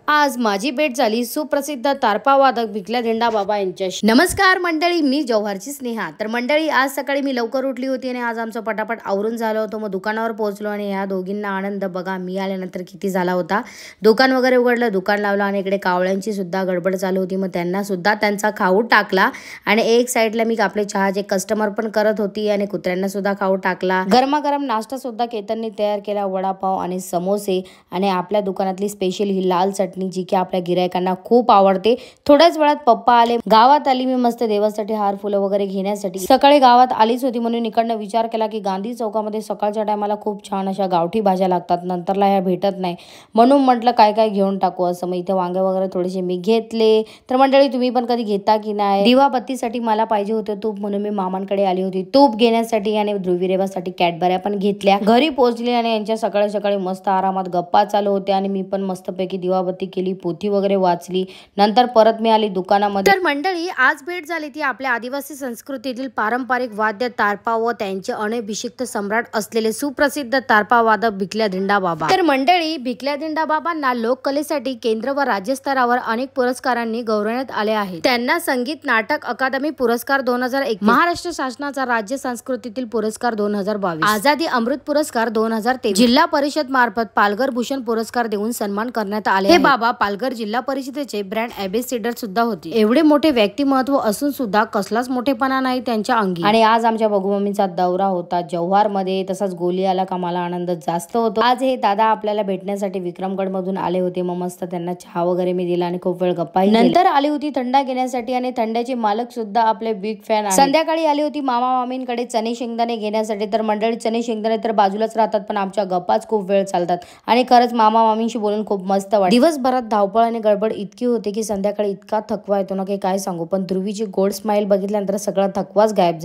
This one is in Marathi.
आज माझी भेट झाली सुप्रसिद्ध तारपा वादक भिकल्या धेंडा बाबा यांच्याशी। नमस्कार मंडळी, मी जव्हारची स्नेहा। तर मंडळी, आज सकाळी मी लवकर उठली होती आणि आज आमचं पटापट आवरून झालं होतं। मग दुकानावर पोहोचलो आणि ह्या दोघींना आनंद बघा मी आल्यानंतर किती झाला होता। दुकान वगैरे उघडलं, दुकान लावलं आणि इकडे कावळ्यांची सुद्धा गडबड चालू होती। मग त्यांना सुद्धा त्यांचा खाऊ टाकला आणि एक साईडला मी आपले चहाचे कस्टमर पण करत होती आणि कुत्र्यांना सुद्धा खाऊ टाकला। गरमागरम नाश्ता सुद्धा केतनने तयार केला, वडापाव आणि समोसे आणि आपल्या दुकानातली स्पेशल ही लाल चटणी जी की आपल्या गिरायकांना खूप आवडते। थोड्याच वेळात पप्पा आले। गावात आली मी मस्त देवासाठी हार फुलं वगैरे घेण्यासाठी। सकाळी गावात आलीच होती म्हणून इकडनं विचार केला की गांधी चौकामध्ये सकाळच्या टायमाला खूप छान अशा गावठी भाज्या लागतात, नंतरला ह्या भेटत नाही, म्हणून म्हटलं काय काय घेऊन टाकू असं। मग इथे वांगे वगैरे थोडेसे मी घेतले। तर मंडळी, तुम्ही पण कधी घेता की नाही? दिवा बत्तीसाठी मला पाहिजे होते तूप, म्हणून मी मामांकडे आली होती तूप घेण्यासाठी आणि ध्रुवीरेवासाठी कॅडबऱ्या पण घेतल्या। घरी पोहोचले आणि यांच्या सकाळी सकाळी मस्त आरामात गप्पा चालू होत्या आणि मी पण मस्तपैकी दिवाबत्ती केली, पोथी वगैरे वाचली। नंतर परत मी आली दुकानामध्ये। तर मंडळी, आज भेट झाली ती आपल्या आदिवासी संस्कृतीतील पारंपरिक वाद्य तारपा व त्यांचे अनभिषिक्त सम्राट असलेले सुप्रसिद्ध तारपा वादक भिकल्या धेंडा बाबा। तर मंडळी, भिकल्या धेंडा बाबांना लोककलेसाठी केंद्र व राज्य स्तरावर अनेक पुरस्कारांनी गौरवण्यात आले आहे। त्यांना संगीत नाटक अकादमी पुरस्कार 2001, महाराष्ट्र शासनाचा राज्य संस्कृतीतील पुरस्कार 2022, आझादी अमृत पुरस्कार 2023, जिल्हा परिषद मार्फत पालघर भूषण पुरस्कार देऊन सन्मान करण्यात आले। हे बाबा पालघर जिल्हा परिषदेचे ब्रँड एम्बेसिडर सुद्धा होते। एवढे मोठे व्यक्तिमत्व असून सुद्धा कसलाच मोठेपणा नाही त्यांच्या अंगी। आणि आज आमच्या बघूमम्मीचा दौरा होता जव्हार मध्ये, तसाच गोली आला का मला आनंद जास्त होतो। आज हे दादा आपल्याला भेटण्यासाठी विक्रमगड मधून आले होते। मग मस्त त्यांना चहा वगैरे मी दिला आणि खूप वेळ गप्पाही नंतर आली होती थंडा घेण्यासाठी आणि थंड्याचे मालक सुद्धा आपले बिग फॅन आहेत। संध्याकाळी आली होती मामा मामींकडे चणे शेंगदाणे घेण्यासाठी। तर मंडळी, चणे शेंगदाणे तर बाजूलाच राहतात, पण आमच्या गप्पाच खूप वेळ चालतात आणि खरंच मामा मामींशी बोलून खूप मस्त वाटतं। दिवसभरात धावपळ आणि गडबड इतकी होते की संध्याकाळी इतका थकवा येतो ना की काय सांगू, पण ध्रुवीची गोड स्माइल बघितल्यानंतर सगळा थकवाच गायब।